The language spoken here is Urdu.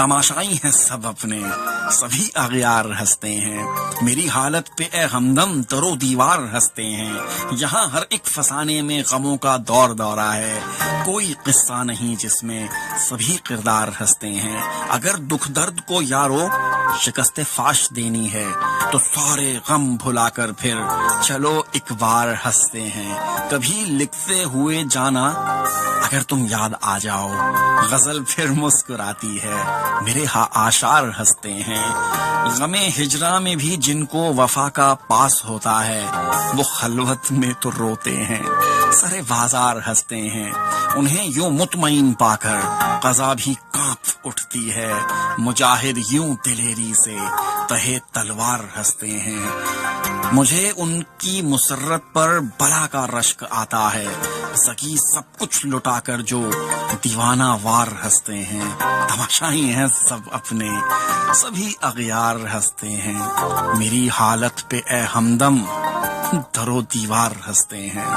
تماشائی ہیں سب اپنے، سبھی اغیار ہنستے ہیں، میری حالت پہ اے ہمدم ترو دیوار ہنستے ہیں، یہاں ہر ایک فسانے میں غموں کا دور دورہ ہے، کوئی قصہ نہیں جس میں سبھی کردار ہنستے ہیں، اگر دکھ درد کو یارو شکست فاش دینی ہے تو سارے غم بھلا کر پھر چلو ایک بار ہنستے ہیں، کبھی لکھتے ہوئے جانا اگر تم یاد آ جاؤ، غزل پھر مسکراتی ہے، میرے آشار ہنستے ہیں، غم ہجراں میں بھی جن کو وفا کا پاس ہوتا ہے وہ خلوت میں تو روتے ہیں، سرے بازار ہنستے ہیں، انہیں یوں مطمئن پا کر قضا بھی کانپ اٹھتی ہے، مجاہد یوں دلیری سے تہے تلوار ہنستے ہیں، مجھے ان کی مسرت پر بلا کا رشک آتا ہے، سکی سب کچھ لٹا کر جو دیوانہ وار ہنستے ہیں، تماشائی ہیں سب اپنے، سبھی اغیار ہنستے ہیں، میری حالت پہ اے ہمدم در و دیوار ہنستے ہیں۔